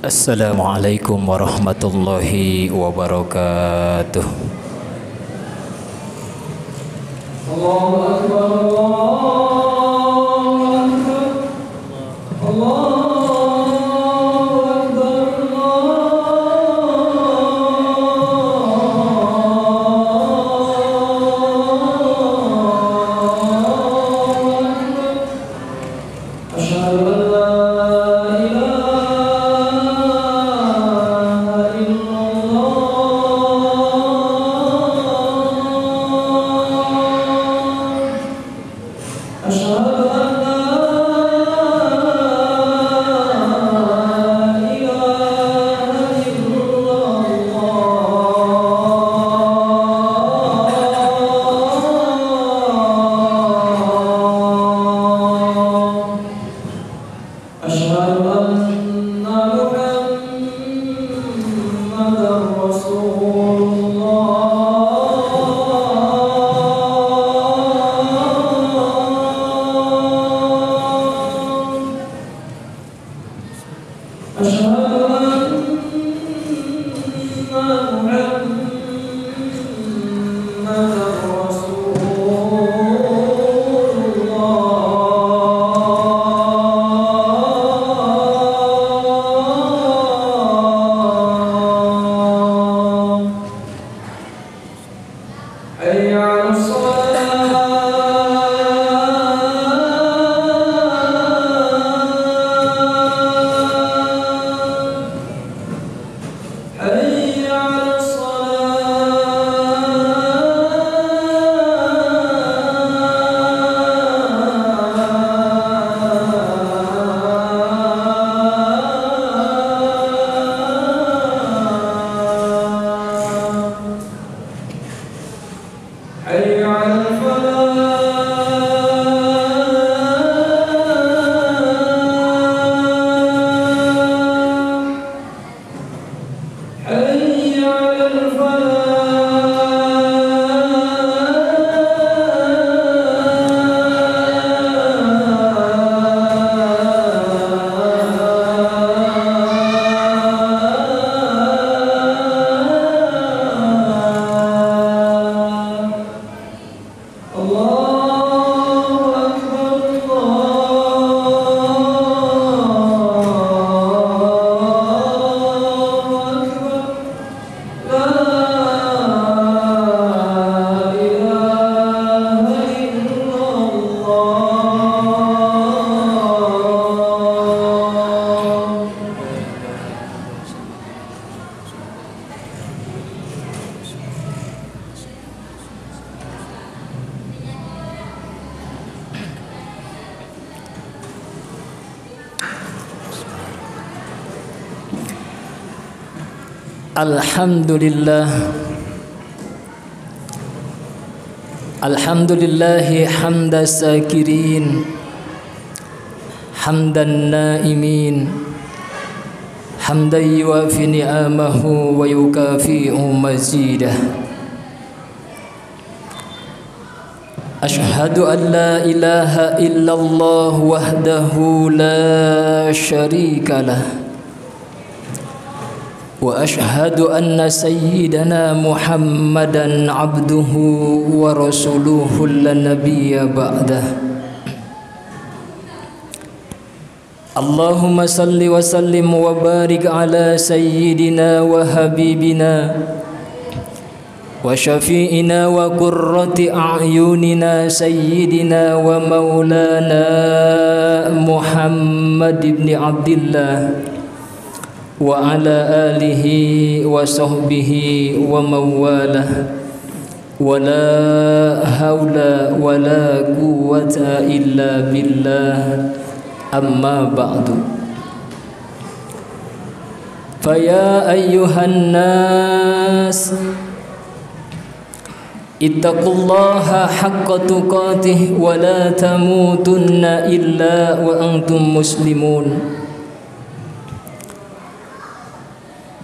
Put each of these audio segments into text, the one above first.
Assalamualaikum warahmatullahi wabarakatuh. Allahu Akbar, Allahu Akbar, Allahu Alhamdulillah, alhamdulillahi hamda sakirin, hamdan naimin, hamdan yuafi ni'amahu wa yukafi'u mazidah. Ashhadu an la ilaha illallah wahdahu la sharika lah, wa ashhadu anna sayyidana Muhammadan abduhu wa rasuluhu la nabiyya ba'dah. Allahumma salli wa sallim wa barik ala sayyidina wa habibina wa syafi'ina wa qurrati a'yunina sayyidina wa maulana Muhammad ibn Abdillah wa ala alihi wa sahbihi wa mawalah, wa la hawla wa la quwwata illa billah, amma ba'du. Faya ayyuhan nas ittaqullaha haqqa tuqatih wa la tamutunna illa wa antum muslimun.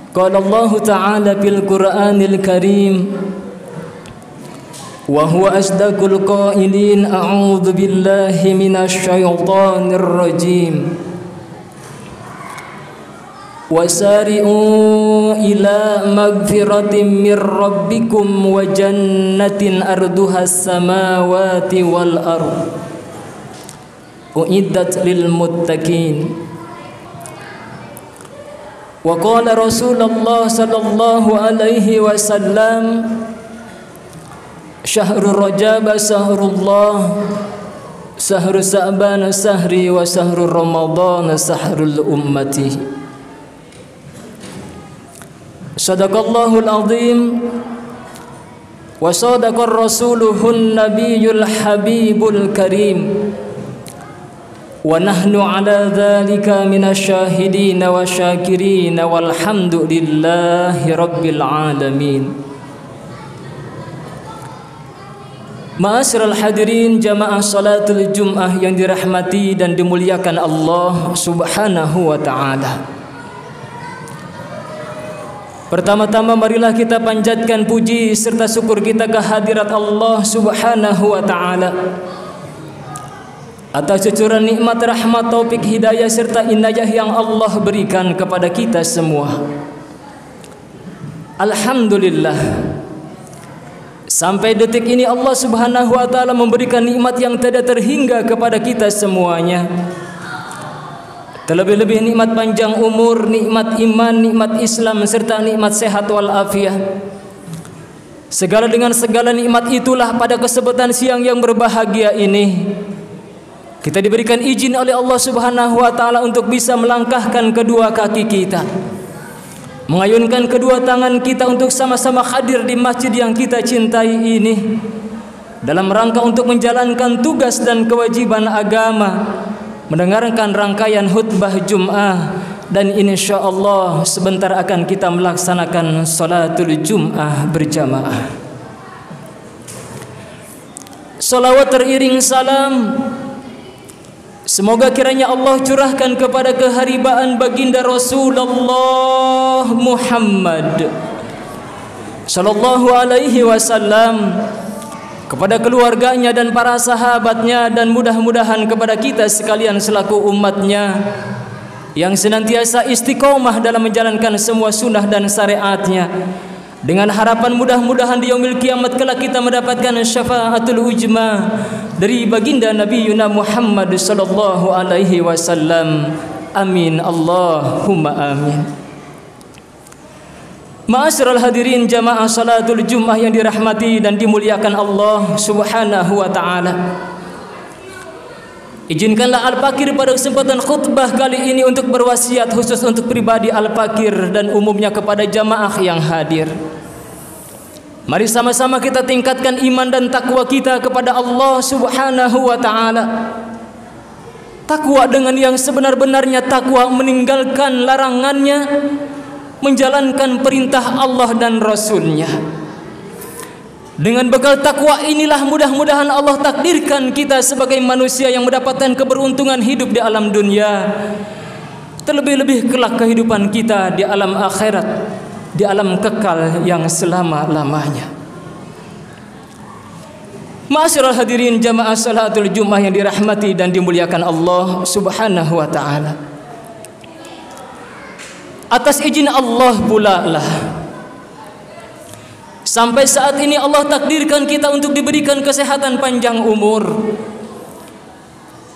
Qala Allah Ta'ala fil Qur'anil Karim wa huwa asdaqul qailin a'udzu billahi minasy syaithanir rajim. wasari'u ila magfiratin min rabbikum wa jannatin arduhas samawati wal ard uiddat lil muttaqin. Wa qala Rasulullah sallallahu alaihi wasallam syahrul rajab syahrullah syahrul sa'ban syahri wa syahrul ramadan syahrul ummati. Sadaqallahul azim wa sadaqar rasuluhun nabiyul habibul karim wa nahnu ala dhalika minasyahidin wa syakirin walhamdulillahi rabbil alamin. Ma'asyiral hadirin jamaah salatul Jum'ah yang dirahmati dan dimuliakan Allah Subhanahu wa taala. Pertama-tama marilah kita panjatkan puji serta syukur kita kehadirat Allah Subhanahu wa taala atas cucuran nikmat, rahmat, taufik, hidayah serta inayah yang Allah berikan kepada kita semua. Alhamdulillah, sampai detik ini Allah Subhanahu wa taala memberikan nikmat yang tidak terhingga kepada kita semuanya. Terlebih-lebih nikmat panjang umur, nikmat iman, nikmat Islam serta nikmat sehat wal afiat. Segala dengan segala nikmat itulah pada kesempatan siang yang berbahagia ini kita diberikan izin oleh Allah Subhanahu wa taala untuk bisa melangkahkan kedua kaki kita, mengayunkan kedua tangan kita untuk sama-sama hadir di masjid yang kita cintai ini dalam rangka untuk menjalankan tugas dan kewajiban agama, mendengarkan rangkaian khutbah Jum'ah, dan insyaallah sebentar akan kita melaksanakan salatul Jum'ah berjamaah. Salawat teriring salam semoga kiranya Allah curahkan kepada keharibaan baginda Rasulullah Muhammad sallallahu alaihi wasallam, kepada keluarganya dan para sahabatnya, dan mudah-mudahan kepada kita sekalian selaku umatnya yang senantiasa istiqomah dalam menjalankan semua sunnah dan syariatnya, dengan harapan mudah-mudahan di yaumil kiamat kelak kita mendapatkan syafaatul ujma dari baginda Nabi Yuna Muhammad sallallahu alaihi wasallam. Amin Allahumma amin. Ma'asyiral hadirin jamaah salatul Jum'ah yang dirahmati dan dimuliakan Allah Subhanahu wa taala. Izinkanlah Al-Fakir pada kesempatan khutbah kali ini untuk berwasiat khusus untuk pribadi Al-Fakir dan umumnya kepada jamaah yang hadir. Mari sama-sama kita tingkatkan iman dan takwa kita kepada Allah Subhanahu wa taala. Takwa dengan yang sebenar-benarnya takwa, meninggalkan larangannya, menjalankan perintah Allah dan Rasulnya. Dengan bekal takwa inilah mudah-mudahan Allah takdirkan kita sebagai manusia yang mendapatkan keberuntungan hidup di alam dunia, terlebih-lebih kelak kehidupan kita di alam akhirat, di alam kekal yang selama-lamanya. Ma'asyiral hadirin jamaah salatul Jum'ah yang dirahmati dan dimuliakan Allah Subhanahu wa taala. Atas izin Allah pula lah sampai saat ini Allah takdirkan kita untuk diberikan kesehatan panjang umur.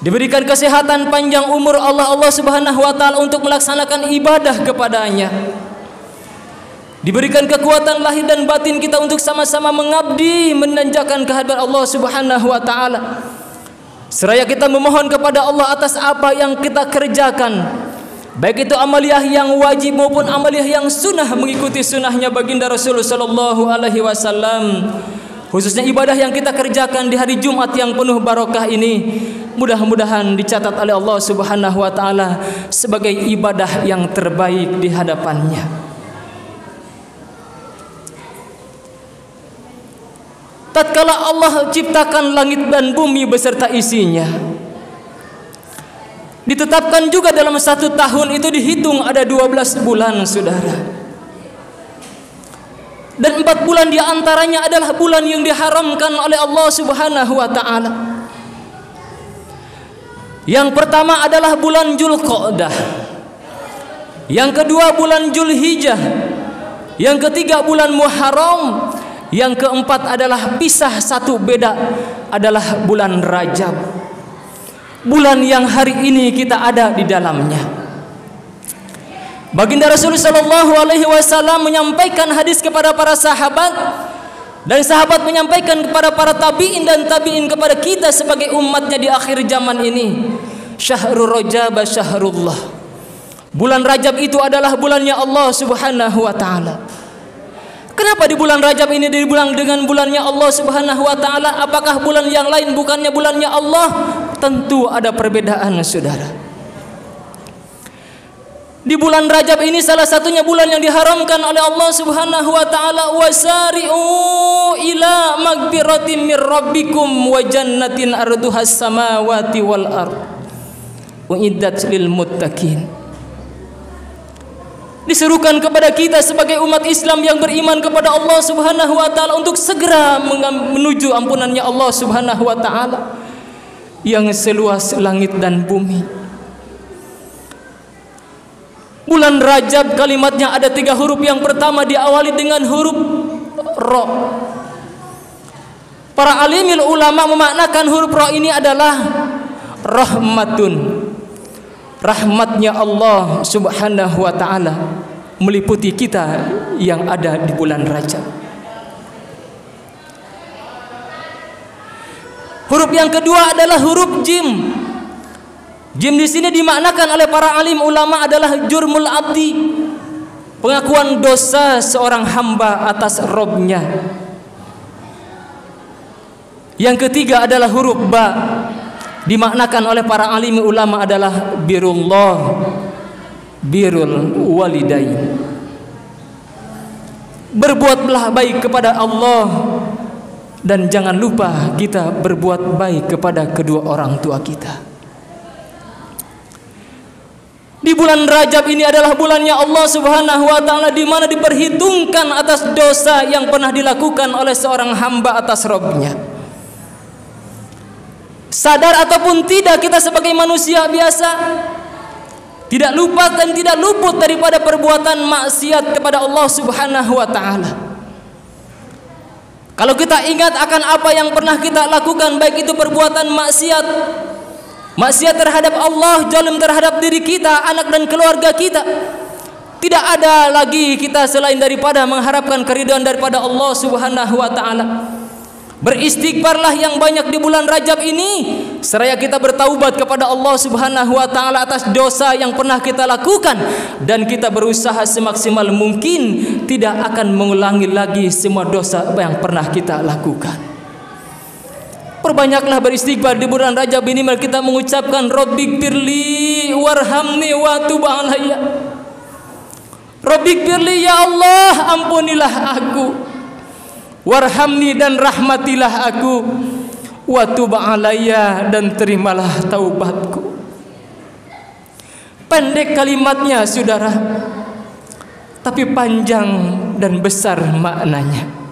Diberikan kesehatan panjang umur Allah Subhanahu wa taala untuk melaksanakan ibadah kepadanya. Diberikan kekuatan lahir dan batin kita untuk sama-sama mengabdi, menanjakan kehadiran Allah Subhanahu wa taala. Seraya kita memohon kepada Allah atas apa yang kita kerjakan, baik itu amaliyah yang wajib maupun amaliyah yang sunnah, mengikuti sunnahnya baginda Rasulullah sallallahu alaihi wasallam, khususnya ibadah yang kita kerjakan di hari Jumat yang penuh barokah ini, mudah-mudahan dicatat oleh Allah Subhanahu wa taala sebagai ibadah yang terbaik di hadapannya. Tatkala Allah ciptakan langit dan bumi beserta isinya, ditetapkan juga dalam satu tahun itu dihitung ada 12 bulan, saudara. Dan 4 bulan diantaranya adalah bulan yang diharamkan oleh Allah Subhanahu wa ta'ala. Yang pertama adalah bulan Dzulqa'dah, Yang kedua bulan Zulhijjah. Yang ketiga bulan Muharram. Yang keempat adalah pisah satu beda adalah bulan Rajab. Bulan yang hari ini kita ada di dalamnya. Baginda Rasulullah sallallahu alaihi wasallam menyampaikan hadis kepada para sahabat, dan sahabat menyampaikan kepada para tabi'in dan tabi'in kepada kita sebagai umatnya di akhir zaman ini. Syahrul Rajab syahrullah. Bulan Rajab itu adalah bulannya Allah Subhanahu wa taala. Kenapa di bulan Rajab ini dibilang dengan bulannya Allah Subhanahu wa taala? Apakah bulan yang lain bukannya bulannya Allah? Tentu ada perbedaan, saudara. Di bulan Rajab ini salah satunya bulan yang diharamkan oleh Allah Subhanahu wa taala, wasari'u ila magfiratin mir rabbikum wa jannatin arduhas samawati wal ard uiddat lil muttaqin. Diserukan kepada kita sebagai umat Islam yang beriman kepada Allah Subhanahu wa taala untuk segera menuju ampunannya Allah Subhanahu wa taala yang seluas langit dan bumi. Bulan Rajab kalimatnya ada 3 huruf. Yang pertama diawali dengan huruf Ra. Para alimil ulama memaknakan huruf Ra ini adalah rahmatun. Rahmatnya Allah Subhanahu wa taala meliputi kita yang ada di bulan Rajab. Huruf yang kedua adalah huruf Jim. Jim di sini dimaknakan oleh para alim ulama adalah jurmul abdi, pengakuan dosa seorang hamba atas Robnya. Yang ketiga adalah huruf Ba, dimaknakan oleh para alim ulama adalah birullah, birul walidain. Berbuatlah baik kepada Allah dan jangan lupa kita berbuat baik kepada kedua orang tua kita. Di bulan Rajab ini adalah bulannya Allah Subhanahu wa taala, di mana diperhitungkan atas dosa yang pernah dilakukan oleh seorang hamba atas Rabb-nya. Sadar ataupun tidak, kita sebagai manusia biasa tidak lupa dan tidak luput daripada perbuatan maksiat kepada Allah Subhanahu wa taala. Kalau kita ingat akan apa yang pernah kita lakukan, baik itu perbuatan maksiat terhadap Allah, zalim terhadap diri kita, anak dan keluarga kita, tidak ada lagi kita selain daripada mengharapkan keridhaan daripada Allah Subhanahu wa taala. Beristighfarlah yang banyak di bulan Rajab ini, seraya kita bertaubat kepada Allah Subhanahu wa taala atas dosa yang pernah kita lakukan, dan kita berusaha semaksimal mungkin tidak akan mengulangi lagi semua dosa yang pernah kita lakukan. Perbanyaklah beristighfar di bulan Rajab ini. Mari kita mengucapkan Rabbighfirli warhamni wa tub alayya. Rabbighfirli, ya Allah ampunilah aku, warhamni dan rahmatilah aku, wa tub alayya dan terimalah taubatku. Pendek kalimatnya saudara, tapi panjang dan besar maknanya.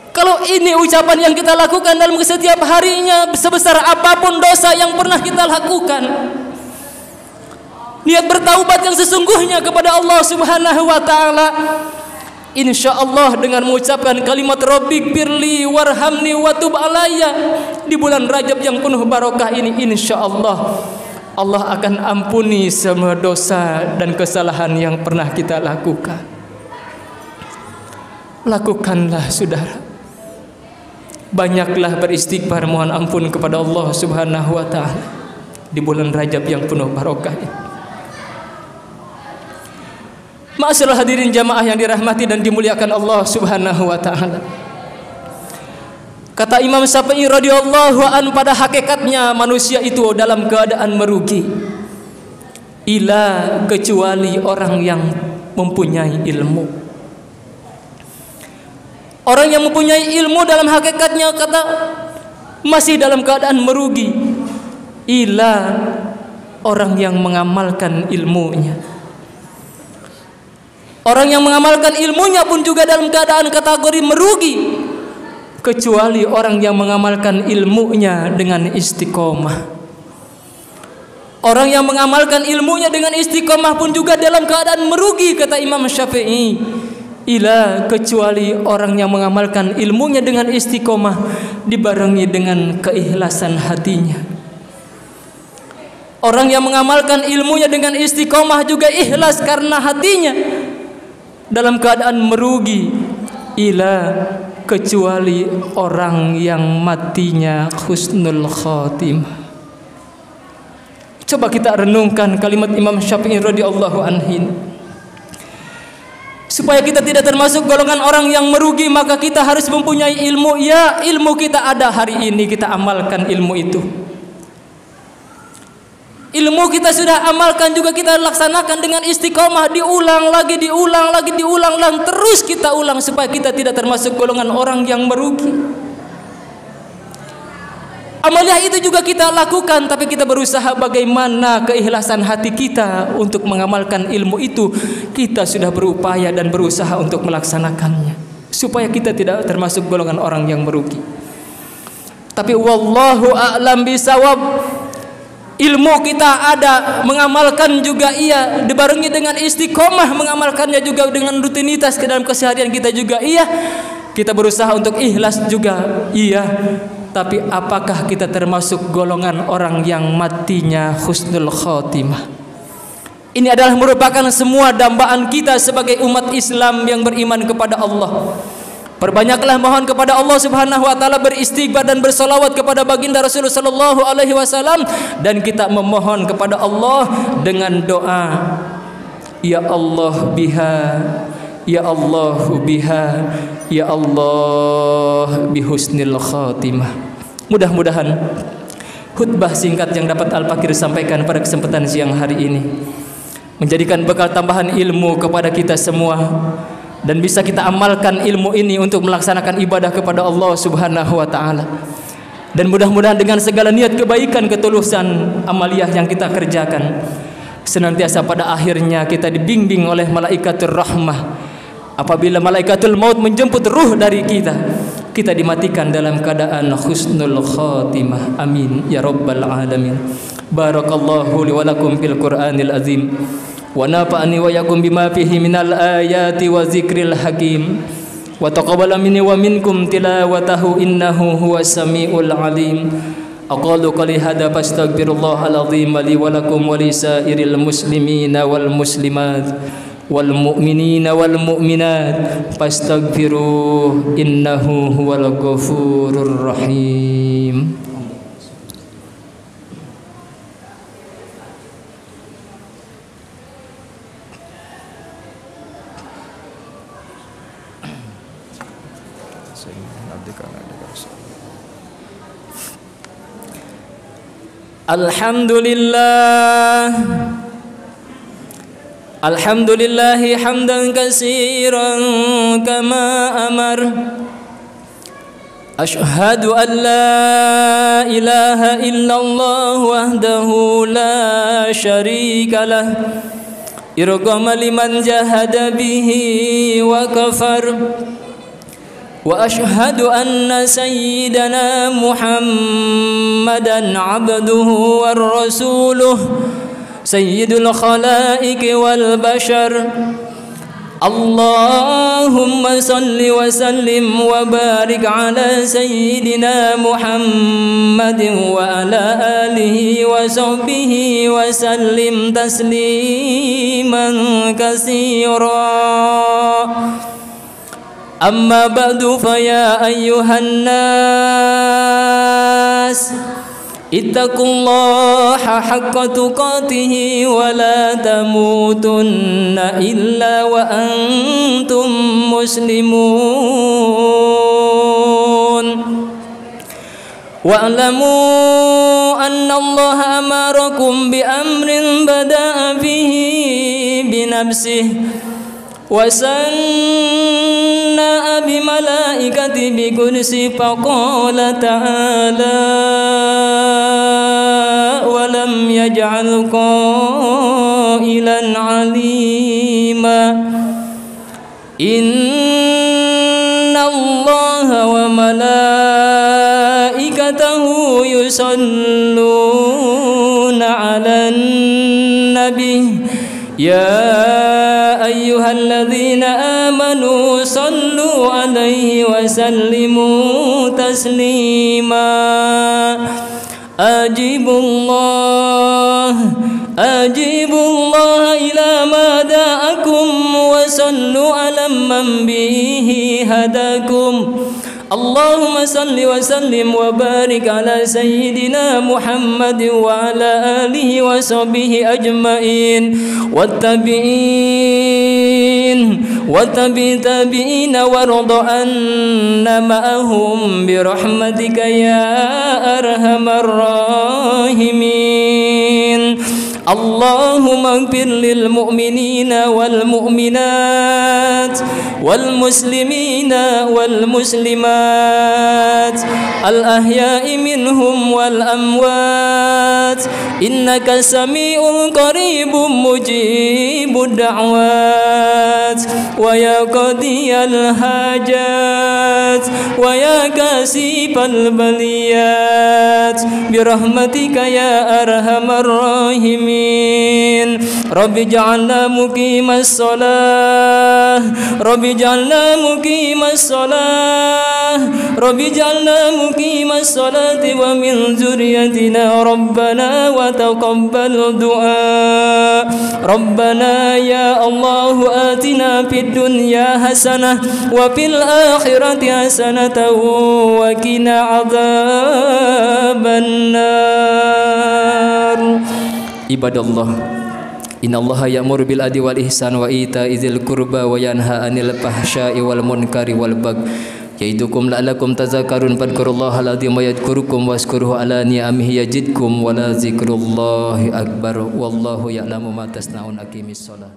Kalau ini ucapan yang kita lakukan dalam setiap harinya, sebesar apapun dosa yang pernah kita lakukan, niat bertaubat yang sesungguhnya kepada Allah Subhanahu wa taala, insyaallah dengan mengucapkan kalimat Rabbighfirli warhamni wa tub alayya di bulan Rajab yang penuh barokah ini, insyaallah Allah akan ampuni semua dosa dan kesalahan yang pernah kita lakukan. Lakukanlah saudara, banyaklah beristighfar mohon ampun kepada Allah Subhanahu wa taala di bulan Rajab yang penuh barokah ini. Ma'asyiral hadirin jamaah yang dirahmati dan dimuliakan Allah Subhanahu wa taala. Kata Imam Syafi'i radhiyallahu an, pada hakikatnya manusia itu dalam keadaan merugi, ila kecuali orang yang mempunyai ilmu. Orang yang mempunyai ilmu dalam hakikatnya kata masih dalam keadaan merugi, ila orang yang mengamalkan ilmunya. Orang yang mengamalkan ilmunya pun juga dalam keadaan kategori merugi, kecuali orang yang mengamalkan ilmunya dengan istiqomah. Orang yang mengamalkan ilmunya dengan istiqomah pun juga dalam keadaan merugi, kata Imam Syafi'i. Ila, kecuali orang yang mengamalkan ilmunya dengan istiqomah dibarengi dengan keikhlasan hatinya. Orang yang mengamalkan ilmunya dengan istiqomah juga ikhlas karena hatinya, dalam keadaan merugi. Ila, kecuali orang yang matinya husnul khatimah. Coba kita renungkan kalimat Imam Syafi'i radhiyallahu anhu. Supaya kita tidak termasuk golongan orang yang merugi, maka kita harus mempunyai ilmu. Ya, ilmu kita ada hari ini, kita amalkan ilmu itu. Ilmu kita sudah amalkan juga kita laksanakan dengan istiqomah, diulang lagi, terus kita ulang supaya kita tidak termasuk golongan orang yang merugi. Amalia itu juga kita lakukan, tapi kita berusaha bagaimana keikhlasan hati kita untuk mengamalkan ilmu itu. Kita sudah berupaya dan berusaha untuk melaksanakannya supaya kita tidak termasuk golongan orang yang merugi. Tapi wallahu a'lam bisawab. Ilmu kita ada, mengamalkan juga iya, dibarengi dengan istiqomah mengamalkannya juga dengan rutinitas ke dalam keseharian kita juga iya. Kita berusaha untuk ikhlas juga iya. Tapi apakah kita termasuk golongan orang yang matinya husnul khotimah? Ini adalah merupakan semua dambaan kita sebagai umat Islam yang beriman kepada Allah. Perbanyaklah mohon kepada Allah Subhanahu wa taala, beristighfar dan bersolawat kepada baginda Rasulullah sallallahu alaihi wasallam, dan kita memohon kepada Allah dengan doa, ya Allah biha, ya Allah biha, ya Allah bihusnil khatimah. Mudah-mudahan khutbah singkat yang dapat Al-Fakir sampaikan pada kesempatan siang hari ini menjadikan bekal tambahan ilmu kepada kita semua, dan bisa kita amalkan ilmu ini untuk melaksanakan ibadah kepada Allah Subhanahu wa taala. Dan mudah-mudahan dengan segala niat kebaikan, ketulusan amaliyah yang kita kerjakan, senantiasa pada akhirnya kita dibimbing oleh malaikatur rahmah. Apabila malaikatul maut menjemput ruh dari kita, kita dimatikan dalam keadaan husnul khatimah. Amin ya rabbal alamin. Barakallahu li wa lakum fil Qur'anil azim, wa nafa'ani wa yakum bima fihi minal ayati wa zikril hakim, wa taqabbala minni wa minkum tilawatahu innahu huwas samiul alim. Aqulu qali hadza fastaghfirullahal azim li wa lakum wa lisairil muslimina wal muslimat wal mu'minina wal mu'minat fastaghfiruh innahu huwal ghafurur rahim. Alhamdulillah, alhamdulillahi hamdan katsiran kama amar. Asyhadu an la ilaha illallah wahdahu la syarika lah, irghama liman jahada bihi wa kafar. Wa ashhadu anna sayyidana Muhammadan abduhu war rasuluh, sayyidul khalaiqi wal bashar. Allahumma salli wa sallim wa barik ala sayyidina Muhammadin wa ala alihi wa sahbihi wa sallim tasliman katsira. Amma ba'du fa ya ayyuhan nas ittaqullaha haqqa tuqatih wa la tamutunna illa wa antum muslimun. Wa'lamu anna Allah amarakum bi amrin bada'a bihi bi nafsihi wa sanna bi malaikati bi kursi faqala ta'ala wa lam yaj'al qailan alima. Inna Allaha wa malaikatahu yusalluna 'alan به يا أيها الذين آمنوا صلوا عليه وسلموا تسليما أجيبوا الله إلى ما دعاكم وصلوا على من به هداكم اللهم صل وسلم وبارك على سيدنا محمد وعلى آله وصحبه أجمعين والتابعين وارض عنا معهم برحمتك يا أرحم الراحمين اللهم اغفر للمؤمنين والمؤمنات والمسلمين والمسلمات الأحياء منهم والأموات إنك سميع قريب مجيب الدعوات ويا قاضي الحاجات ويا كاشف البليات برحمتك يا أرحم الراحمين رب اجعلنا مقيم الصلاة رب اجعلنا مقيم الصلاة رب اجعلنا مقيم الصلاة ومن ذريتنا ربنا وتقبل الدعاء ربنا يا الله آتنا في الدنيا حسنة وفي الآخرة حسنة وقنا عذاب النار Ibadallah, innallaha ya'muru bil adli wal ihsan wa ita'i dzil qurba wa yanha 'anil fahsya'i wal munkari wal baghi ya'idukum la'allakum tadhakkarun fadhkurullaha al-'azim wa yadhkurukum washkuruhu 'ala ni'amihi yazidkum wa la dzikrullahi akbar wallahu ya'lamu ma tasna'un aqimis shalah.